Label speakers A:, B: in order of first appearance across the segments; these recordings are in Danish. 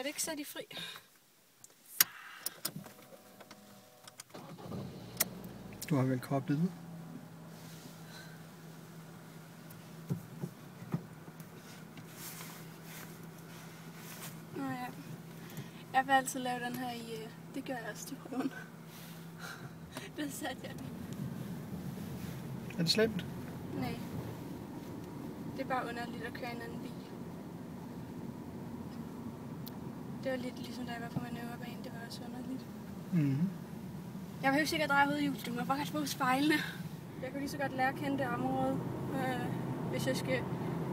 A: det ikke sat i fri?
B: Du har vel koblet ud?
A: Nå ja. Jeg vil altid lave den her i... Det gør jeg også til prøven. Der satte jeg den.
B: Er det slemt?
A: Nej. Det er bare underligt at køre en anden bil. Det var lidt ligesom da jeg var på manøvrebanen. Det var også underligt.
B: Mhm.
A: Jeg behøver sikkert dreje hovedhjulet. Du må bare godt på spejlene. Jeg kunne lige så godt lære at kende det område, hvis jeg skal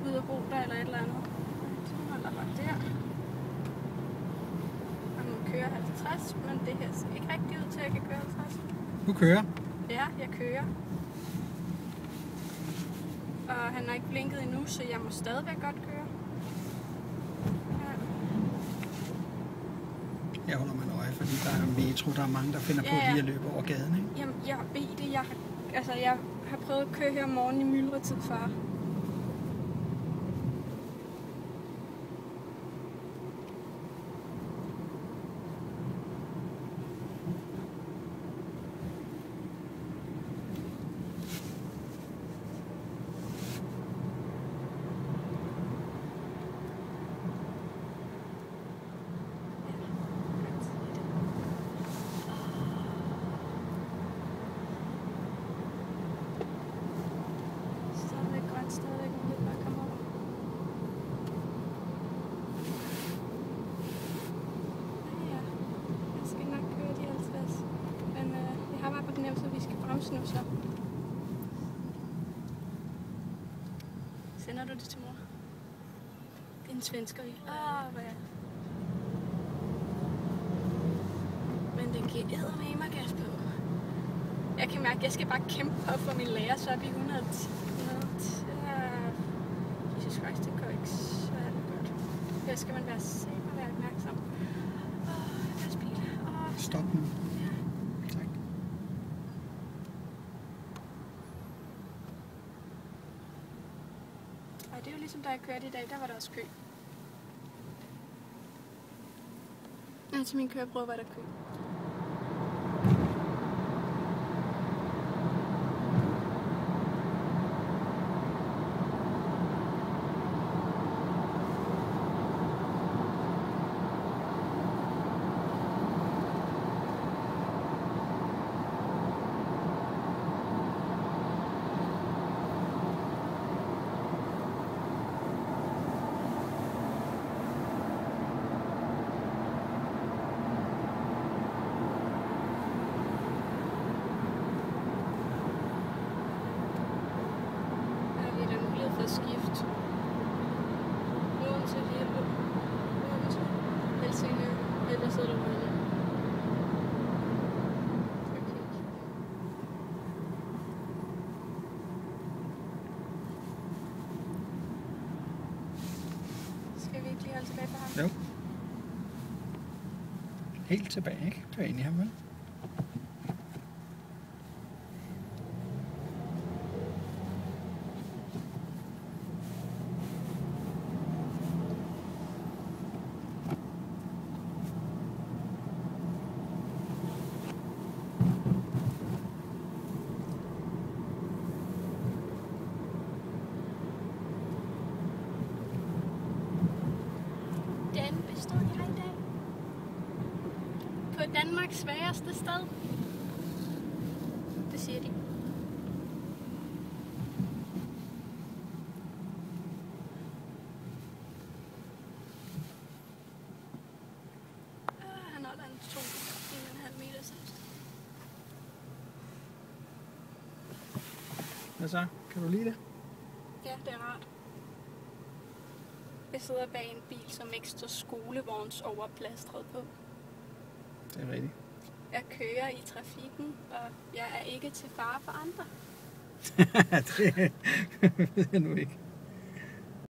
A: ud og bo der eller et eller andet. Så holder bare der. Man må køre 50, men det her ser ikke rigtig ud til, at jeg kan køre 50.
B: Du kører?
A: Ja, jeg kører. Og han har ikke blinket endnu, så jeg må stadigvæk godt køre. Ja.
B: Jeg holder mig nøje, fordi der er metro, der er mange, der finder på lige at løbe over gaden, ikke?
A: Jamen, jeg ved det. Jeg har prøvet at køre her om morgenen i myldretid før. Stadigvæk muligt bare komme over. Ja, jeg skal nok køre de 50. Men jeg har bare på fornemmelse, at vi skal bremse nu så. Sender du det til mor? Det er en svensker i. Hvad? Men det giver eddermame gas på. Jeg kan mærke, at jeg skal bare kæmpe på for min lærer, så er vi 110. Jesus Christ, det går ikke så godt. Her skal man være sikker og være opmærksom. Deres bil.
B: Stop nu.
A: Ja.
B: Tak.
A: Og det er jo ligesom, da jeg kørte i dag, der var der også kø. Ja, til min køreprøve var der kø. Skift. Odense, Lille. Odense. Helsingør. Ellers sidder du med. Skal vi ikke lige holde tilbage på ham?
B: Jo. Helt tilbage, ikke? Du er inde i ham, vel?
A: Den består jeg i dag. På Danmarks sværeste sted. Det siger de. Han holder en 2,5 meter afstand.
B: Hvad så? Kan du lide det?
A: Ja, det er rart. Jeg sidder bag en bil, som ikke står skolevogns overplastret på.
B: Det er rigtigt.
A: Jeg kører i trafikken, og jeg er ikke til fare for andre.
B: Det ved jeg nu ikke.